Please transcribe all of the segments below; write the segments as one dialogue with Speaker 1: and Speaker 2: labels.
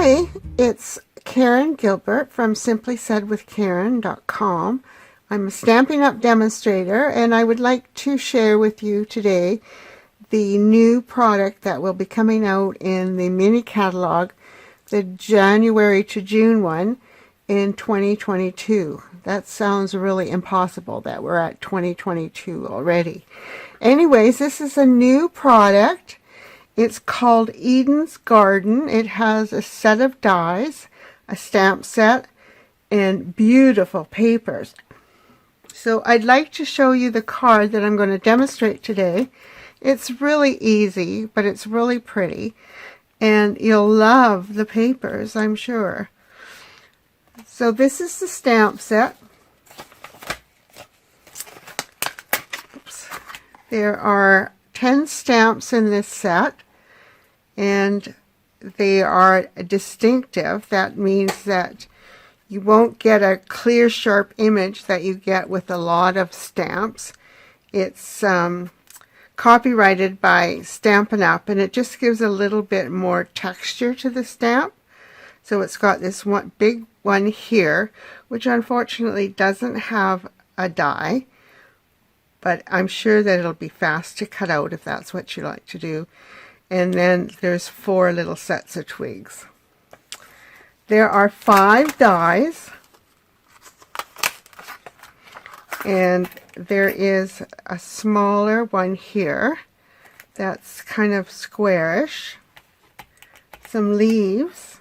Speaker 1: Hi, it's Karen Gilbert from simplysaidwithkaren.com. I'm a Stampin' Up! Demonstrator, and I would like to share with you today the new product that will be coming out in the mini catalog, the January to June one in 2022. That sounds really impossible that we're at 2022 already. Anyways, this is a new product. It's called Eden's Garden. It has a set of dies, a stamp set, and beautiful papers. So I'd like to show you the card that I'm going to demonstrate today. It's really easy, but it's really pretty, and you'll love the papers, I'm sure. So this is the stamp set. Oops. There are 10 stamps in this set, and they are distinctive. That means that you won't get a clear, sharp image that you get with a lot of stamps. It's copyrighted by Stampin' Up, and it just gives a little bit more texture to the stamp. So it's got this one big one here, which unfortunately doesn't have a die, but I'm sure that it'll be fast to cut out if that's what you like to do. And then there's 4 little sets of twigs. There are 5 dies, and there is a smaller one here that's kind of squarish, some leaves,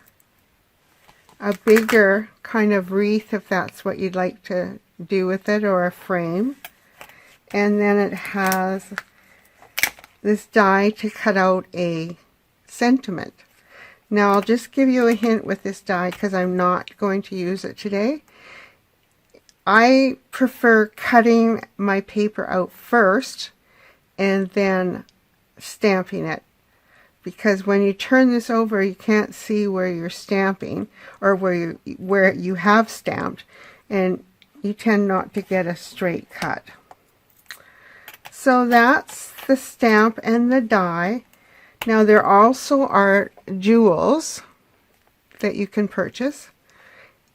Speaker 1: a bigger kind of wreath if that's what you'd like to do with it, or a frame, and then it has this die to cut out a sentiment. Now I'll just give you a hint with this die because I'm not going to use it today. I prefer cutting my paper out first and then stamping it, because when you turn this over you can't see where you're stamping or where you have stamped, and you tend not to get a straight cut. So that's the stamp and the die. Now there also are jewels that you can purchase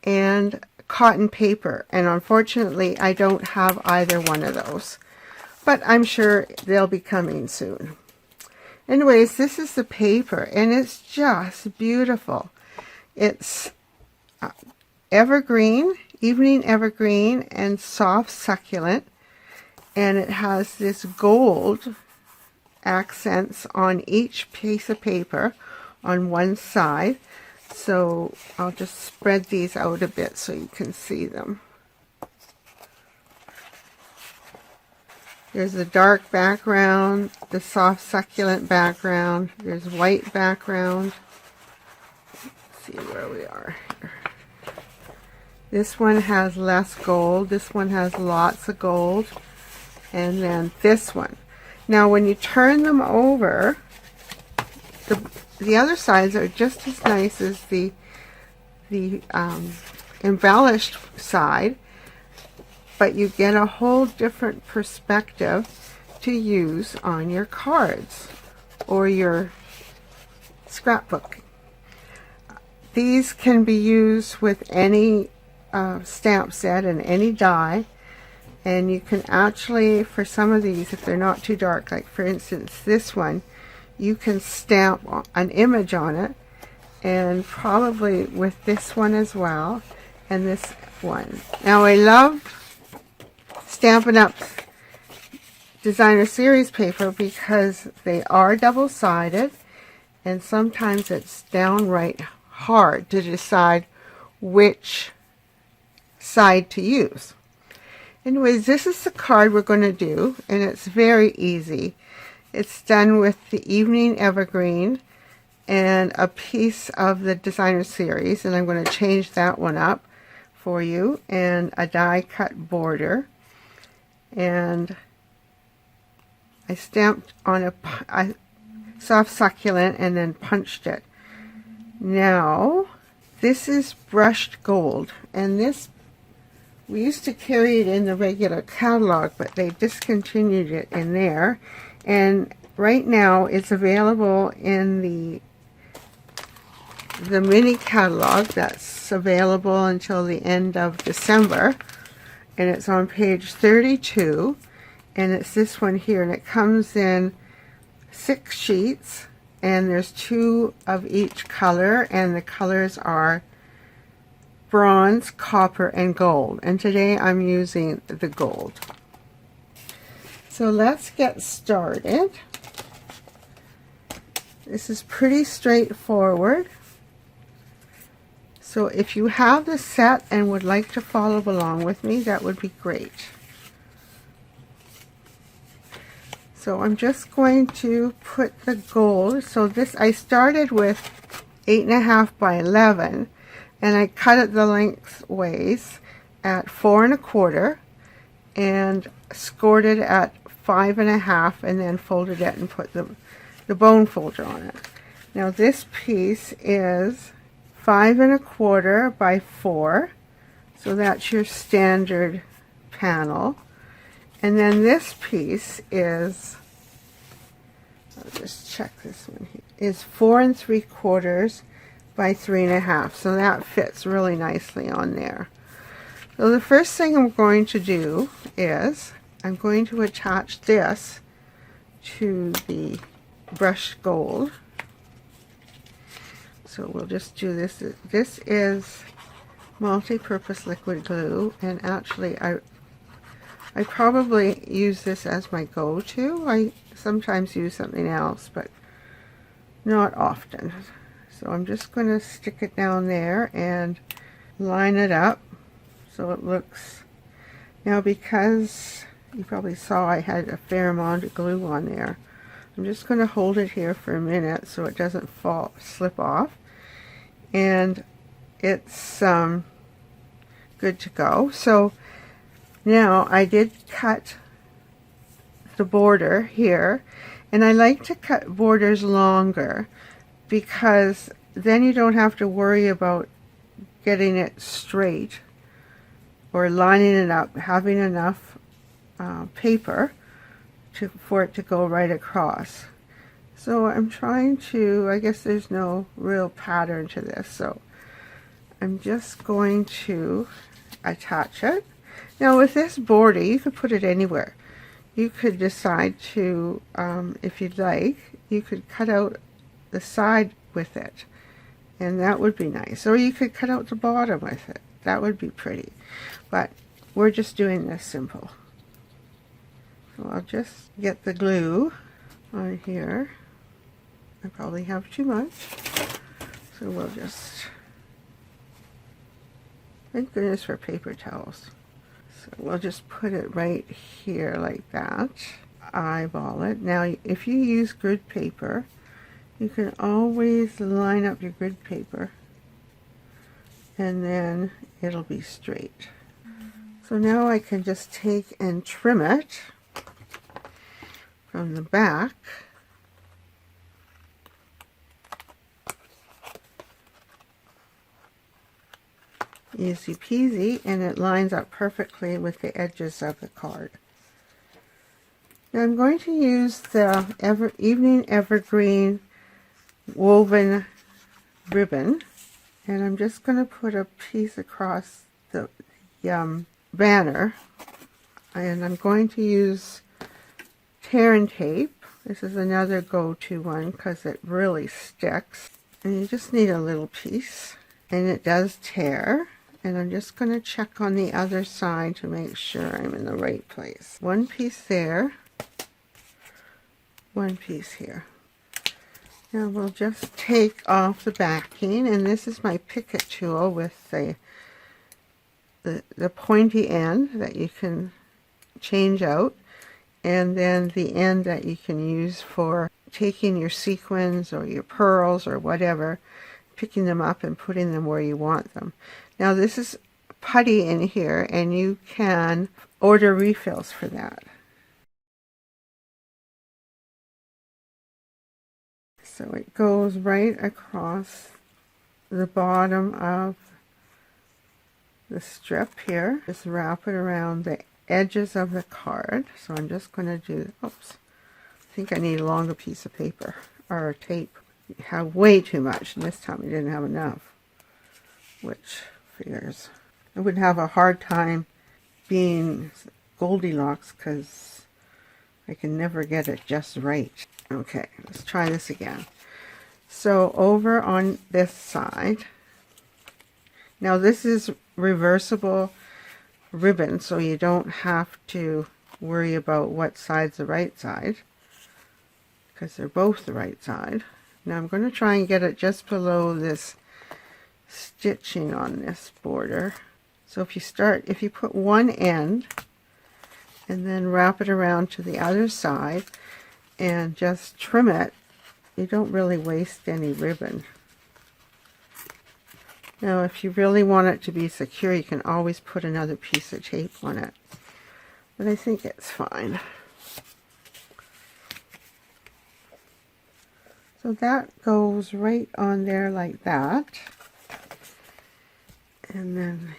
Speaker 1: and cotton paper, and unfortunately I don't have either one of those, but I'm sure they'll be coming soon. Anyways, this is the paper, and it's just beautiful. It's evergreen, evening evergreen, and soft succulent, and it has this gold accents on each piece of paper on one side. So I'll just spread these out a bit so you can see them. There's the dark background, the soft succulent background, there's white background. Let's see where we are here. This one has less gold, this one has lots of gold, and then this one. Now when you turn them over, the other sides are just as nice as the embellished side, but you get a whole different perspective to use on your cards or your scrapbook. These can be used with any stamp set and any die, and you can actually, for some of these, if they're not too dark, like for instance this one, you can stamp an image on it, and probably with this one as well, and this one. Now I love Stampin' Up! Designer Series paper because they are double-sided, and sometimes it's downright hard to decide which side to use. Anyways, this is the card we're going to do, and it's very easy. It's done with the Evening Evergreen and a piece of the Designer Series, and I'm going to change that one up for you, and a die cut border. And I stamped on a soft succulent and then punched it. Now, this is brushed gold, and this, we used to carry it in the regular catalog, but they discontinued it in there, and right now it's available in the the mini catalog that's available until the end of December, and it's on page 32, and it's this one here, and it comes in 6 sheets, and there's 2 of each color, and the colors are bronze, copper, and gold, and today I'm using the gold. So let's get started. This is pretty straightforward. So if you have the set and would like to follow along with me, that would be great. So I'm just going to put the gold. So this, I started with 8.5 by 11, and I cut it the lengthways at 4 1/4 and scored it at 5.5, and then folded it and put the bone folder on it. Now this piece is 5 1/4 by 4, so that's your standard panel. And then this piece is, I'll just check this one here, is 4 3/4 by 3.5, so that fits really nicely on there. So the first thing I'm going to do is I'm going to attach this to the brushed gold. So we'll just do this. This is multi-purpose liquid glue, and actually I probably use this as my go-to. I sometimes use something else, but not often. So I'm just going to stick it down there and line it up so it looks. Now, because you probably saw I had a fair amount of glue on there, I'm just going to hold it here for a minute so it doesn't slip off, and it's good to go. So now I did cut the border here, and I like to cut borders longer because then you don't have to worry about getting it straight or lining it up, having enough paper for it to go right across. So I'm trying to, I guess there's no real pattern to this, so I'm just going to attach it. Now with this border, you could put it anywhere. You could decide to, if you'd like, you could cut out the side with it, and that would be nice. Or you could cut out the bottom with it. That would be pretty. But we're just doing this simple. So I'll just get the glue on here. I probably have too much, so we'll just, thank goodness for paper towels. So we'll just put it right here like that, eyeball it. Now if you use grid paper, you can always line up your grid paper and then it'll be straight. So now I can just take and trim it from the back. Easy peasy, and it lines up perfectly with the edges of the card. Now I'm going to use the Evening Evergreen woven ribbon, and I'm just going to put a piece across the banner, and I'm going to use tear and tape. This is another go-to one because it really sticks, and you just need a little piece, and it does tear. And I'm just going to check on the other side to make sure I'm in the right place. One piece there, one piece here. Now we'll just take off the backing, and this is my Picket tool with the pointy end that you can change out, and then the end that you can use for taking your sequins or your pearls or whatever, picking them up and putting them where you want them. Now this is putty in here, and you can order refills for that. So it goes right across the bottom of the strip here. Just wrap it around the edges of the card. So I'm just going to do, oops, I think I need a longer piece of paper or tape. have way too much, and this time I didn't have enough, which figures. I would have a hard time being Goldilocks because I can never get it just right. Okay, let's try this again. So over on this side, now this is reversible ribbon, so you don't have to worry about what side's the right side, because they're both the right side. Now I'm going to try and get it just below this stitching on this border. So if you put one end and then wrap it around to the other side and just trim it, you don't really waste any ribbon. Now if you really want it to be secure, you can always put another piece of tape on it, but I think it's fine. So that goes right on there like that, and then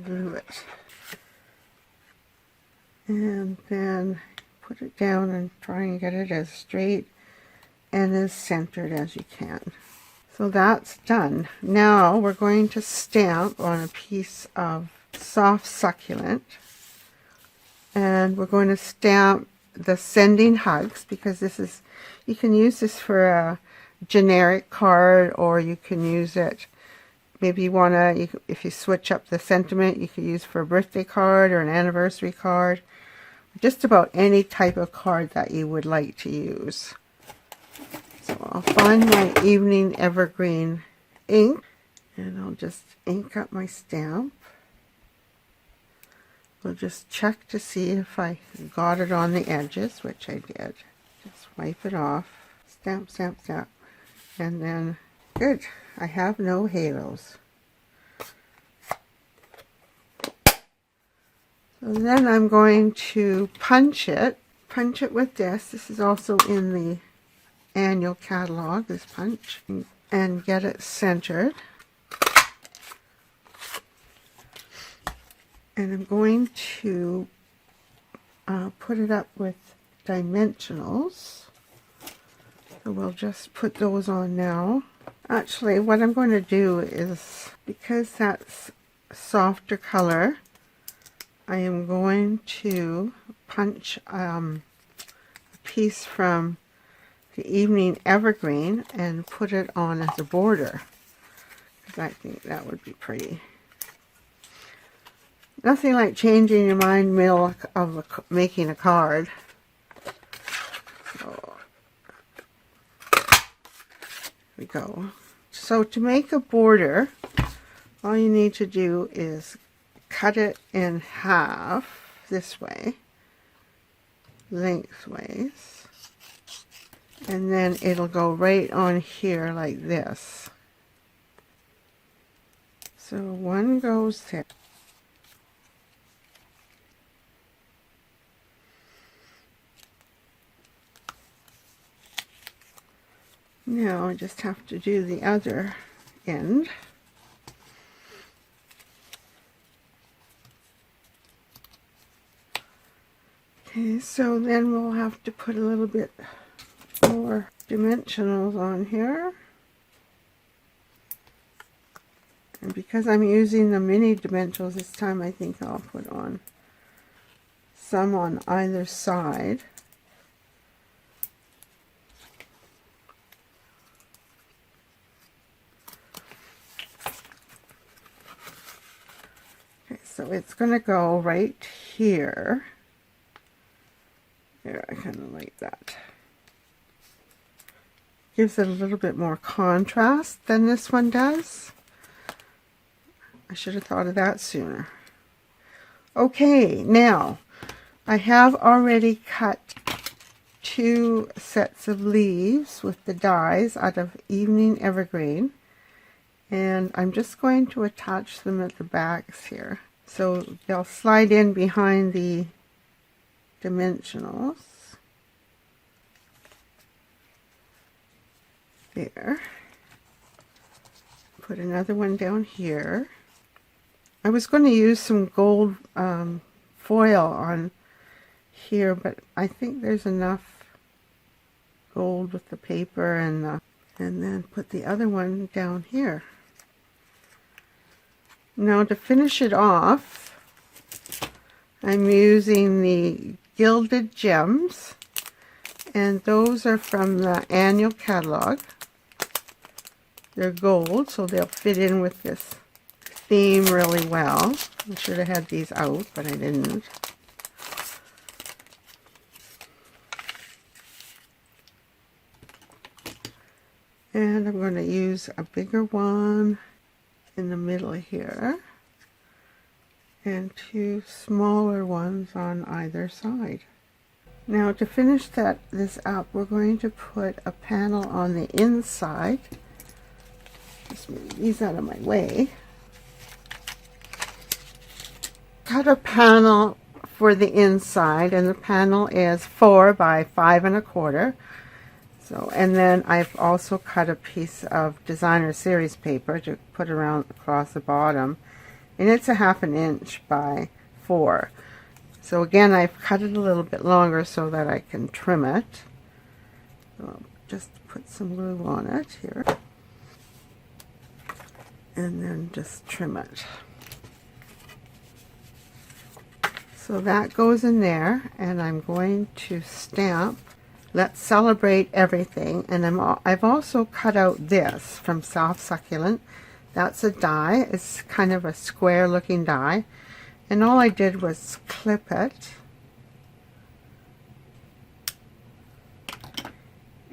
Speaker 1: glue it, and then put it down and try and get it as straight and as centered as you can. So that's done. Now we're going to stamp on a piece of soft succulent, and we're going to stamp the sending hugs, because this is, you can use this for a generic card, or you can use it, maybe you want to, if you switch up the sentiment, you could use for a birthday card or an anniversary card, just about any type of card that you would like to use. So I'll find my evening evergreen ink, and I'll just ink up my stamp. We'll just check to see if I got it on the edges, which I did. Just wipe it off. Stamp, stamp, stamp. And then, good. I have no halos. So then I'm going to punch it. Punch it with this. This is also in the annual catalog, this punch. And get it centered. And I'm going to put it up with dimensionals. So we'll just put those on now. Actually, what I'm going to do is, because that's a softer color, I am going to punch a piece from the evening evergreen and put it on as a border, because I think that would be pretty. Nothing like changing your mind middle of making a card. So, here we go. So to make a border, all you need to do is cut it in half this way, lengthways, and then it'll go right on here like this. So one goes there. Now I just have to do the other end. Okay, so then we'll have to put a little bit more dimensionals on here. And because I'm using the mini dimensionals this time, I think I'll put on some on either side. So it's going to go right here. There, I kind of like that. Gives it a little bit more contrast than this one does. I should have thought of that sooner. Okay, now I have already cut 2 sets of leaves with the dies out of evening evergreen. And I'm just going to attach them at the backs here. So they'll slide in behind the dimensionals. There. Put another one down here. I was going to use some gold foil on here, but I think there's enough gold with the paper and the and then put the other one down here. Now to finish it off, I'm using the Gilded Gems, and those are from the annual catalog. They're gold, so they'll fit in with this theme really well. I should have had these out, but I didn't. And I'm going to use a bigger one in the middle here, and two smaller ones on either side. Now to finish this up, we're going to put a panel on the inside. Just move these out of my way. Cut a panel for the inside, and the panel is 4 by 5 1/4. So, and then I've also cut a piece of designer series paper to put around across the bottom, and it's a 1/2 inch by 4. So again, I've cut it a little bit longer so that I can trim it. So I'll just put some glue on it here, and then just trim it. So that goes in there, and I'm going to stamp Let's Celebrate Everything. And I've also cut out this from Soft Succulent. That's a die. It's kind of a square looking die, and all I did was clip it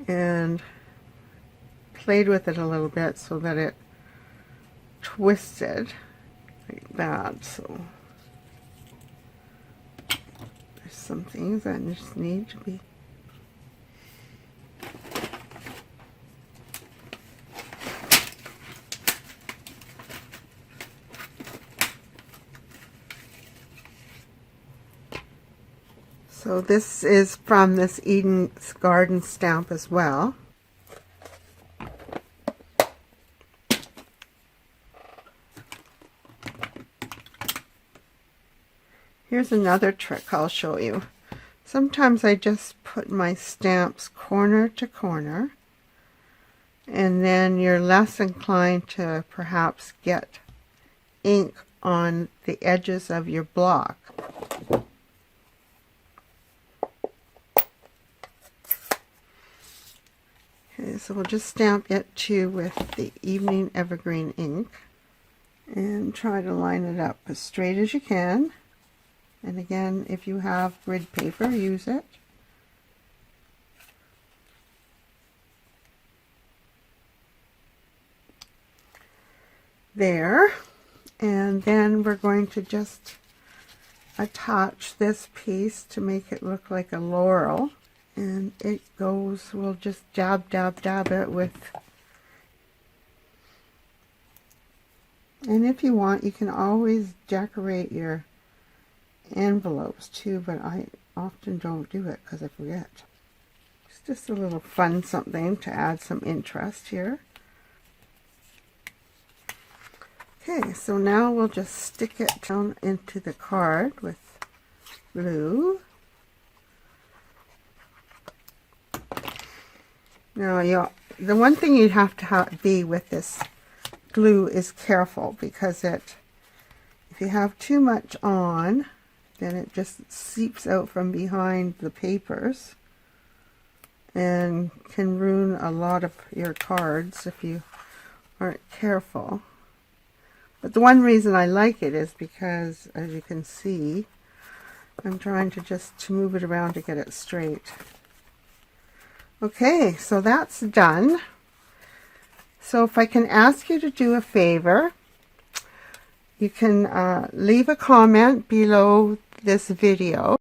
Speaker 1: and played with it a little bit so that it twisted like that. So there's some things that just need to be So this is from this Eden's Garden stamp as well. Here's another trick I'll show you. Sometimes I just put my stamps corner to corner, and then you're less inclined to perhaps get ink on the edges of your block. Okay, so we'll just stamp it too with the Evening Evergreen ink and try to line it up as straight as you can. And again, if you have grid paper, use it. There. And then we're going to just attach this piece to make it look like a laurel. And it goes, we'll just dab it with, and if you want, you can always decorate your envelopes too, but I often don't do it because I forget. It's just a little fun something to add some interest here. Okay, so now we'll just stick it down into the card with glue. Now, the one thing you have to be with this glue is careful, because if you have too much on, then it just seeps out from behind the papers and can ruin a lot of your cards if you aren't careful. But the one reason I like it is because, as you can see, I'm trying to move it around to get it straight. Okay, so that's done. So if I can ask you to do a favor, you can leave a comment below this video.